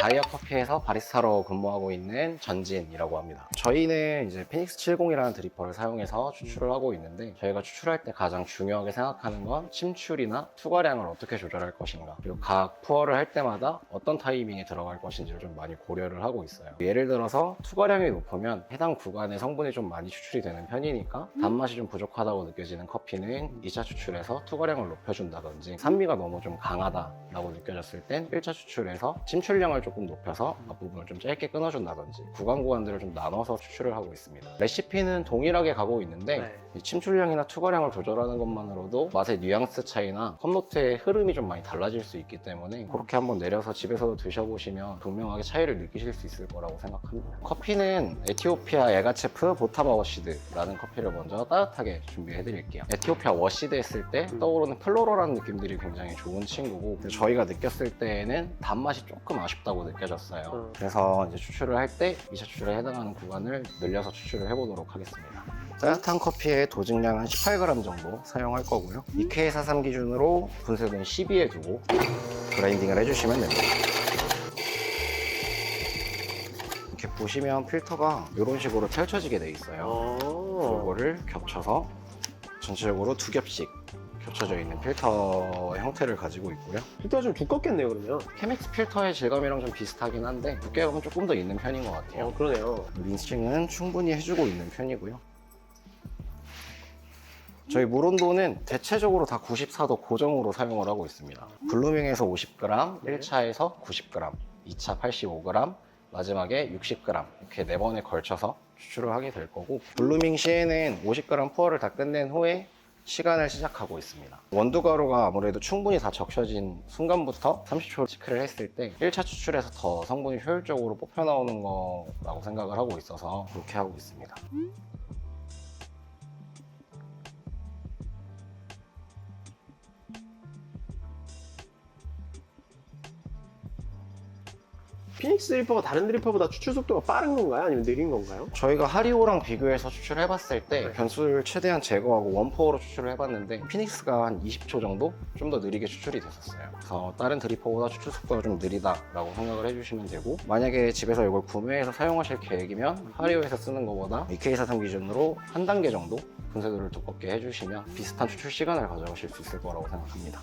다이아 커피에서 바리스타로 근무하고 있는 전진이라고 합니다. 저희는 이제 피닉스 70이라는 드리퍼를 사용해서 추출을 하고 있는데, 저희가 추출할 때 가장 중요하게 생각하는 건 침출이나 투과량을 어떻게 조절할 것인가, 그리고 각 푸어를 할 때마다 어떤 타이밍에 들어갈 것인지를 좀 많이 고려를 하고 있어요. 예를 들어서 투과량이 높으면 해당 구간의 성분이 좀 많이 추출이 되는 편이니까 단맛이 좀 부족하다고 느껴지는 커피는 2차 추출에서 투과량을 높여준다든지, 산미가 너무 좀 강하다라고 느껴졌을 땐 1차 추출에서 침출량을 조금 높여서 앞부분을 좀 짧게 끊어준다든지, 구간들을 좀 나눠서 추출을 하고 있습니다. 레시피는 동일하게 가고 있는데 이 침출량이나 투과량을 조절하는 것만으로도 맛의 뉘앙스 차이나 컵노트의 흐름이 좀 많이 달라질 수 있기 때문에, 그렇게 한번 내려서 집에서도 드셔보시면 분명하게 차이를 느끼실 수 있을 거라고 생각합니다. 커피는 에티오피아 에가체프 보타바 워시드라는 커피를 먼저 따뜻하게 준비해 드릴게요. 에티오피아 워시드 했을 때 떠오르는 플로럴한 느낌들이 굉장히 좋은 친구고, 저희가 느꼈을 때에는 단맛이 조금 아쉽다고 느껴졌어요. 그래서 이제 추출을 할 때 2차 추출에 해당하는 구간을 늘려서 추출을 해보도록 하겠습니다. 따뜻한 커피에 도증량 한 18g 정도 사용할 거고요. EK43 기준으로 분쇄도는 12에 두고 그라인딩을 해주시면 됩니다. 이렇게 보시면 필터가 이런 식으로 펼쳐지게 돼 있어요. 이거를 겹쳐서 전체적으로 2겹씩 겹쳐져 있는 필터 형태를 가지고 있고요. 필터가 좀 두껍겠네요, 그러면. 케믹스 필터의 질감이랑 좀 비슷하긴 한데 두께감은 조금 더 있는 편인 것 같아요. 그러네요. 린싱은 충분히 해주고 있는 편이고요. 저희 물 온도는 대체적으로 다 94도 고정으로 사용을 하고 있습니다. 블루밍에서 50g, 1차에서 90g, 2차 85g, 마지막에 60g, 이렇게 4번에 걸쳐서 추출을 하게 될 거고, 블루밍 시에는 50g 푸어를 다 끝낸 후에 시간을 시작하고 있습니다. 원두가루가 아무래도 충분히 다 적셔진 순간부터 30초 체크를 했을 때 1차 추출에서 더 성분이 효율적으로 뽑혀 나오는 거라고 생각을 하고 있어서 그렇게 하고 있습니다. 피닉스 드리퍼가 다른 드리퍼보다 추출 속도가 빠른 건가요? 아니면 느린 건가요? 저희가 하리오랑 비교해서 추출해봤을 때 변수를 최대한 제거하고 원포어로 추출을 해봤는데, 피닉스가 한 20초 정도 좀 더 느리게 추출이 됐었어요. 그래서 다른 드리퍼보다 추출 속도가 좀 느리다라고 생각을 해주시면 되고, 만약에 집에서 이걸 구매해서 사용하실 계획이면 하리오에서 쓰는 것보다 EK43 기준으로 한 단계 정도 분쇄도를 두껍게 해주시면 비슷한 추출 시간을 가져가실 수 있을 거라고 생각합니다.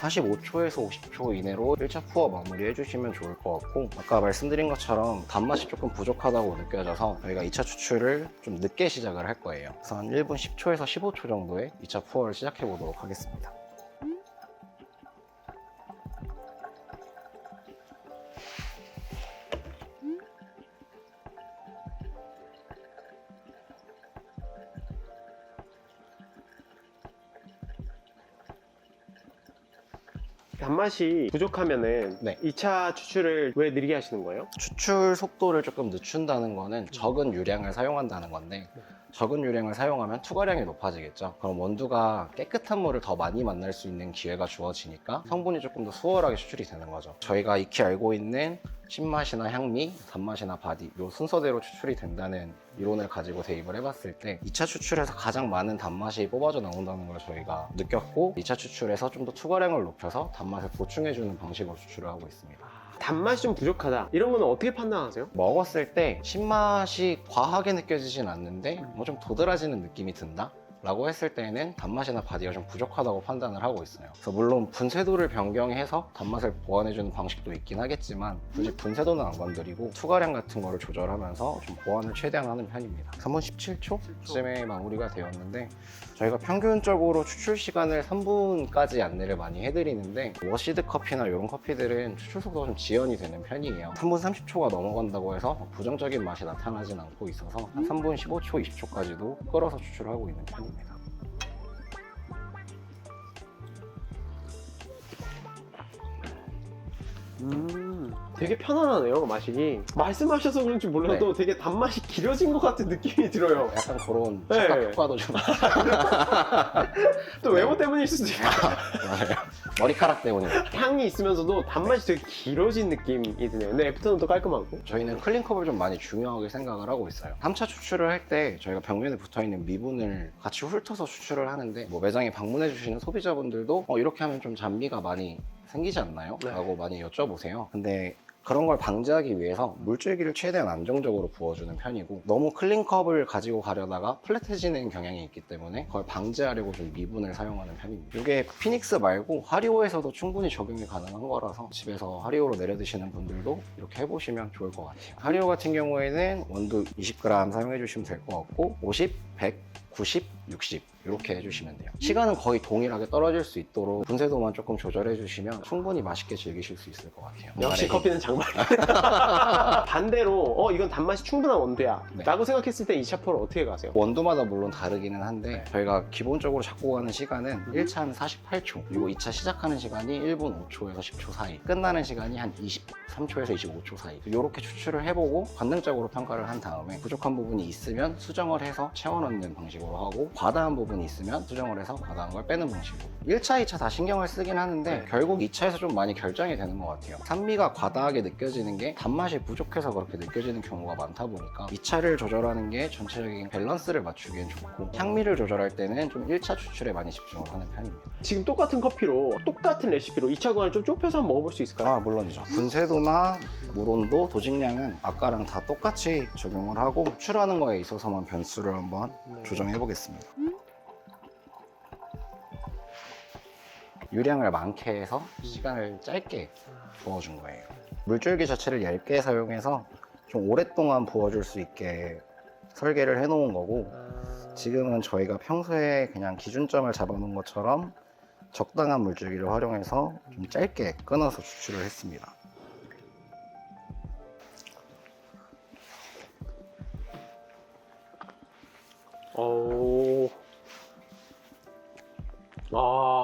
(45초에서 50초) 이내로 1차 푸어 마무리 해주시면 좋을 것 같고, 아까 말씀드린 것처럼 단맛이 조금 부족하다고 느껴져서 저희가 2차 추출을 좀 늦게 시작을 할 거예요. 그래서 한 1분 10초에서 15초 정도에 2차 푸어를 시작해 보도록 하겠습니다. 단맛이 부족하면은 네. 2차 추출을 왜 느리게 하시는 거예요? 추출 속도를 조금 늦춘다는 거는 적은 유량을 사용한다는 건데, 적은 유량을 사용하면 투과량이 높아지겠죠. 그럼 원두가 깨끗한 물을 더 많이 만날 수 있는 기회가 주어지니까 성분이 조금 더 수월하게 추출이 되는 거죠. 저희가 익히 알고 있는 신맛이나 향미, 단맛이나 바디, 이 순서대로 추출이 된다는 이론을 가지고 대입을 해봤을 때 2차 추출에서 가장 많은 단맛이 뽑아져 나온다는 걸 저희가 느꼈고, 2차 추출에서 좀 더 투과량을 높여서 단맛을 보충해주는 방식으로 추출을 하고 있습니다. 단맛이 좀 부족하다, 이런 거는 어떻게 판단하세요? 먹었을 때 신맛이 과하게 느껴지진 않는데 뭐 좀 도드라지는 느낌이 든다? 라고 했을 때는 단맛이나 바디가 좀 부족하다고 판단을 하고 있어요. 그래서 물론 분쇄도를 변경해서 단맛을 보완해주는 방식도 있긴 하겠지만, 굳이 분쇄도는 안 건드리고 투과량 같은 거를 조절하면서 좀 보완을 최대한 하는 편입니다. 3분 17초쯤에 마무리가 되었는데, 저희가 평균적으로 추출 시간을 3분까지 안내를 많이 해드리는데, 워시드 커피나 이런 커피들은 추출 속도가 좀 지연이 되는 편이에요. 3분 30초가 넘어간다고 해서 부정적인 맛이 나타나진 않고 있어서 한 3분 15초, 20초까지도 끌어서 추출을 하고 있는 편입니다. 되게 편안하네요, 마시기. 말씀하셔서 그런지 몰라도 되게 단맛이 길어진 것 같은 느낌이 들어요. 약간 그런 네. 착각 효과도 좀 또 외모 때문일 수도 있고. 맞아요. 머리카락 때문에 그렇죠. 향이 있으면서도 단맛이 되게 길어진 느낌이 드네요. 근데 애프터눈도 깔끔하고. 저희는 클린컵을 좀 많이 중요하게 생각을 하고 있어요. 3차 추출을 할 때 저희가 벽면에 붙어있는 미분을 같이 훑어서 추출을 하는데 뭐 매장에 방문해 주시는 소비자분들도 이렇게 하면 좀 잔미가 많이 생기지 않나요? 네. 라고 많이 여쭤보세요. 근데 그런 걸 방지하기 위해서 물줄기를 최대한 안정적으로 부어주는 편이고, 너무 클린컵을 가지고 가려다가 플랫해지는 경향이 있기 때문에 그걸 방지하려고 좀 미분을 사용하는 편입니다. 이게 피닉스 말고 하리오에서도 충분히 적용이 가능한 거라서 집에서 하리오로 내려 드시는 분들도 이렇게 해보시면 좋을 것 같아요. 하리오 같은 경우에는 원두 20g 사용해 주시면 될 것 같고, 50, 100, 90, 60 이렇게 해주시면 돼요. 시간은 거의 동일하게 떨어질 수 있도록 분쇄도만 조금 조절해 주시면 충분히 맛있게 즐기실 수 있을 것 같아요. 역시 말에 커피는 장발. 반대로 이건 단맛이 충분한 원두야 네. 라고 생각했을 때 이 샤퍼를 어떻게 가세요? 원두마다 물론 다르기는 한데 저희가 기본적으로 잡고 가는 시간은 1차는 48초, 그리고 2차 시작하는 시간이 1분 5초에서 10초 사이, 끝나는 시간이 한 23초에서 25초 사이, 이렇게 추출을 해보고 관능적으로 평가를 한 다음에 부족한 부분이 있으면 수정을 해서 채워넣는 방식으로 하고, 과다한 부분이 있으면 수정을 해서 과다한 걸 빼는 방식으로. 1차, 2차 다 신경을 쓰긴 하는데 네. 결국 2차에서 좀 많이 결정이 되는 것 같아요. 산미가 과다하게 느껴지는 게 단맛이 부족해서 그렇게 느껴지는 경우가 많다 보니까 2차를 조절하는 게 전체적인 밸런스를 맞추기엔 좋고, 향미를 조절할 때는 좀 1차 추출에 많이 집중을 하는 편입니다. 지금 똑같은 커피로 똑같은 레시피로 2차 구간을 좀 좁혀서 한번 먹어볼 수 있을까요? 물론이죠. 분쇄도나 물온도, 도직량은 아까랑 다 똑같이 적용을 하고 추출하는 거에 있어서만 변수를 한번 조정해 보겠습니다. 유량을 많게 해서 시간을 짧게 부어준 거예요. 물줄기 자체를 얇게 사용해서 좀 오랫동안 부어줄 수 있게 설계를 해 놓은 거고, 지금은 저희가 평소에 그냥 기준점을 잡아놓은 것처럼 적당한 물줄기를 활용해서 좀 짧게 끊어서 추출을 했습니다.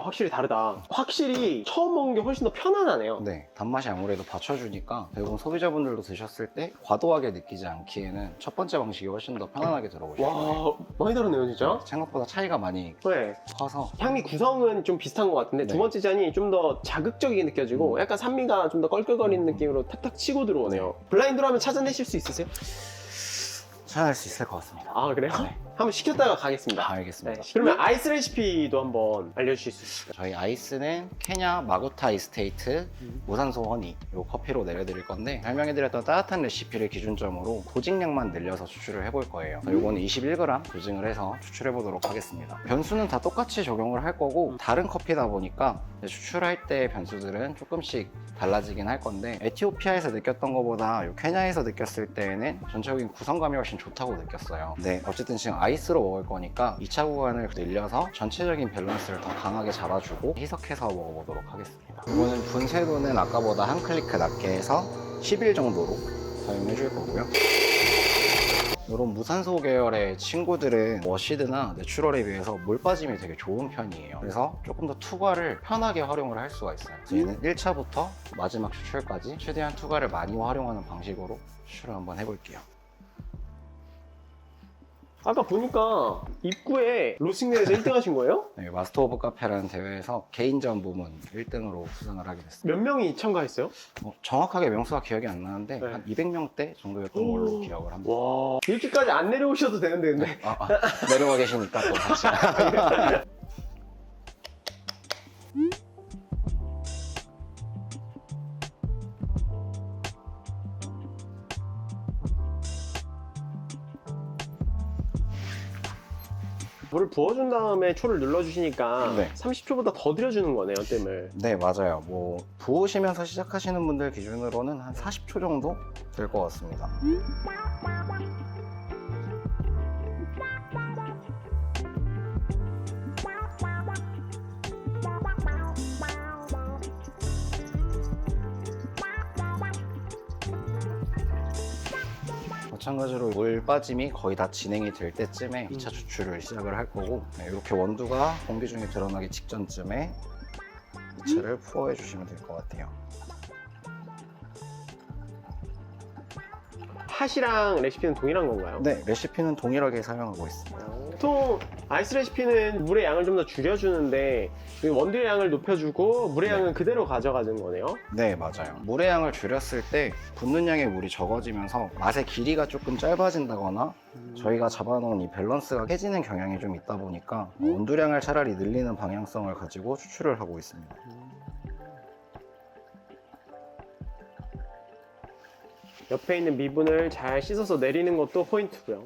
확실히 다르다. 확실히 처음 먹는 게 훨씬 더 편안하네요. 네, 단맛이 아무래도 받쳐주니까 대부분 소비자분들도 드셨을 때 과도하게 느끼지 않기에는 첫 번째 방식이 훨씬 더 편안하게 들어오실 거예요. 와, 많이 다르네요, 진짜. 생각보다 차이가 많이 네. 커서. 향미 구성은 좀 비슷한 것 같은데 네. 두 번째 잔이 좀 더 자극적이게 느껴지고 약간 산미가 좀 더 껄껄거리는 느낌으로 탁탁 치고 들어오네요. 블라인드로 하면 찾아내실 수 있으세요? 찾아낼 수 있을 것 같습니다. 아, 그래요? 네. 한번 시켰다가 가겠습니다. 알겠습니다. 네. 그러면 아이스 레시피도 한번 알려주실 수 있을까요? 저희 아이스는 케냐 마구타 이스테이트 무산소 허니 이 커피로 내려드릴 건데, 설명해드렸던 따뜻한 레시피를 기준점으로 도직량만 늘려서 추출을 해볼 거예요. 이거는 21g 도징을 해서 추출해 보도록 하겠습니다. 변수는 다 똑같이 적용을 할 거고, 다른 커피다 보니까 추출할 때 변수들은 조금씩 달라지긴 할 건데, 에티오피아에서 느꼈던 것보다 케냐에서 느꼈을 때에는 전체적인 구성감이 훨씬 좋다고 느꼈어요. 네, 어쨌든 지금 아이스로 먹을 거니까 2차 구간을 늘려서 전체적인 밸런스를 더 강하게 잡아주고 희석해서 먹어보도록 하겠습니다. 이거는 분쇄도는 아까보다 한 클리크 낮게 해서 10일 정도로 사용해 줄 거고요. 이런 무산소 계열의 친구들은 워시드나 내추럴에 비해서 물 빠짐이 되게 좋은 편이에요. 그래서 조금 더 투과를 편하게 활용을 할 수가 있어요. 저희는 1차부터 마지막 추출까지 최대한 투과를 많이 활용하는 방식으로 추출을 한번 해볼게요. 아까 보니까 입구에 로싱넬에서 1등 하신 거예요? 네, 마스터 오브 카페라는 대회에서 개인전 부문 1등으로 수상을 하게 됐습니다. 몇 명이 참가했어요? 정확하게 명수가 기억이 안 나는데 네. 한 200명대 정도였던 걸로 기억을 합니다. 와, 이렇게까지 안 내려오셔도 되는데 근데 내려와 계시니까 또 같이. 물을 부어준 다음에 초를 눌러주시니까 네. 30초보다 더 들여주는 거네요, 뜸을. 네, 맞아요. 뭐 부으시면서 시작하시는 분들 기준으로는 한 40초 정도 될 것 같습니다. 마찬가지로 물 빠짐이 거의 다 진행이 될 때쯤에 2차 추출을 시작을 할 거고, 이렇게 원두가 공기 중에 드러나기 직전쯤에 2차를 포어해 주시면 될 것 같아요. 핫이랑 레시피는 동일한 건가요? 네, 레시피는 동일하게 사용하고 있습니다. 보통 아이스 레시피는 물의 양을 좀 더 줄여주는데 원두의 양을 높여주고 물의 네. 양은 그대로 가져가는 거네요. 네, 맞아요. 물의 양을 줄였을 때 붓는 양의 물이 적어지면서 맛의 길이가 조금 짧아진다거나 저희가 잡아놓은 이 밸런스가 깨지는 경향이 좀 있다 보니까 원두량을 차라리 늘리는 방향성을 가지고 추출을 하고 있습니다. 옆에 있는 미분을 잘 씻어서 내리는 것도 포인트고요.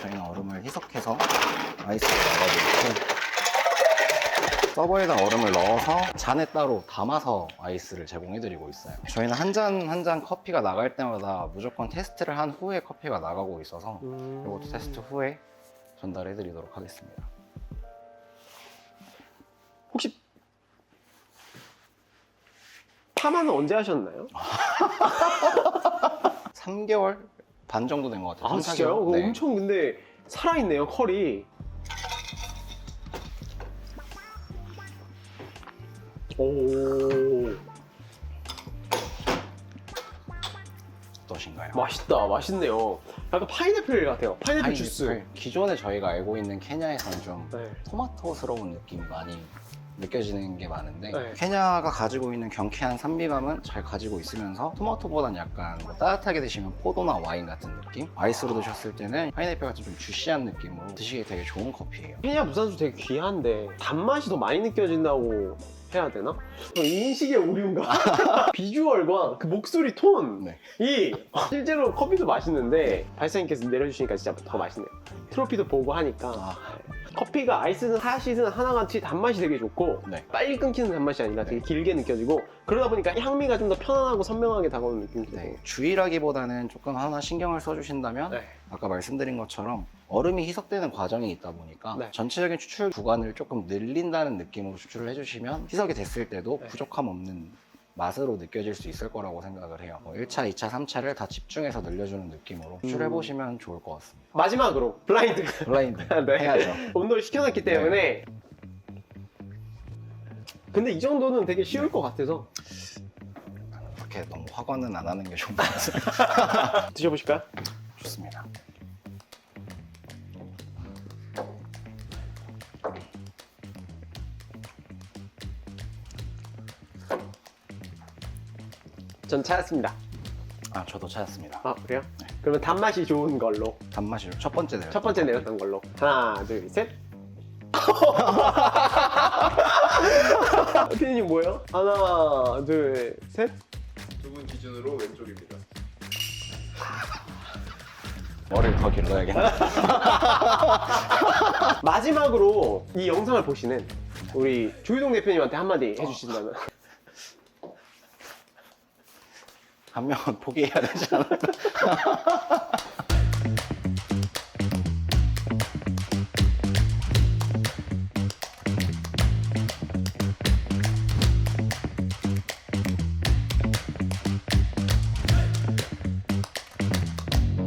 저희는 얼음을 희석해서 아이스를 넣어주고 서버에다 얼음을 넣어서 잔에 따로 담아서 아이스를 제공해드리고 있어요. 저희는 한 잔 한 잔 커피가 나갈 때마다 무조건 테스트를 한 후에 커피가 나가고 있어서 이것도 테스트 후에 전달해드리도록 하겠습니다. 혹시 파마는 언제 하셨나요? 3개월 반 정도 된 것 같아요. 아 3, 진짜요? 4개월? 네. 엄청 근데 살아있네요 컬이. 오 어떠신가요? 맛있다 맛있네요. 약간 파인애플 같아요. 파인애플 주스. 기존에 저희가 알고 있는 케냐에서는 좀 네. 토마토스러운 느낌이 많이 느껴지는 게 많은데 네. 케냐가 가지고 있는 경쾌한 산미감은 잘 가지고 있으면서 토마토보다는 약간 뭐 따뜻하게 드시면 포도나 와인 같은 느낌? 아이스로 드셨을 때는 파인애플 같은 좀 주시한 느낌으로 드시기 되게 좋은 커피예요. 케냐 무산수 되게 귀한데 단맛이 더 많이 느껴진다고 해야 되나? 이 인식의 오류인가? 비주얼과 그 목소리 톤이 네. 실제로 커피도 맛있는데 발사님께서 내려주시니까 진짜 더 맛있네요. 트로피도 보고 하니까 아, 커피가 아이스는 하시든 하나같이 단맛이 되게 좋고 네. 빨리 끊기는 단맛이 아니라 되게 길게 느껴지고 그러다 보니까 향미가 좀 더 편안하고 선명하게 다가오는 느낌이 들고 네. 주의라기보다는 조금 하나 신경을 써주신다면 네. 아까 말씀드린 것처럼 얼음이 희석되는 과정이 있다 보니까 네. 전체적인 추출 구간을 조금 늘린다는 느낌으로 추출을 해주시면 희석이 됐을 때도 네. 부족함 없는 맛으로 느껴질 수 있을 거라고 생각을 해요. 1차, 2차, 3차를 다 집중해서 늘려주는 느낌으로 추출해보시면 좋을 것 같습니다. 마지막으로 블라인드 블라인드 네. 해야죠. 온도를 시켜놨기 때문에 근데 이 정도는 되게 쉬울 것 같아서 그렇게 너무 확언은 안 하는 게 좋은 것 같습니다. 드셔보실까요? 좋습니다. 전 찾았습니다. 아, 저도 찾았습니다. 아 그래요? 그러면 단맛이 좋은 걸로 단맛이 첫 번째 내요. 첫 번째 내렸던 걸로 하나 둘 셋. 피디님 뭐예요? 하나 둘 셋. 두 분 기준으로 왼쪽입니다. 머리를 더 길러야겠네. 마지막으로 이 영상을 보시는 우리 조유동 대표님한테 한마디 해주신다면 한 명은 포기해야 되지 않을까?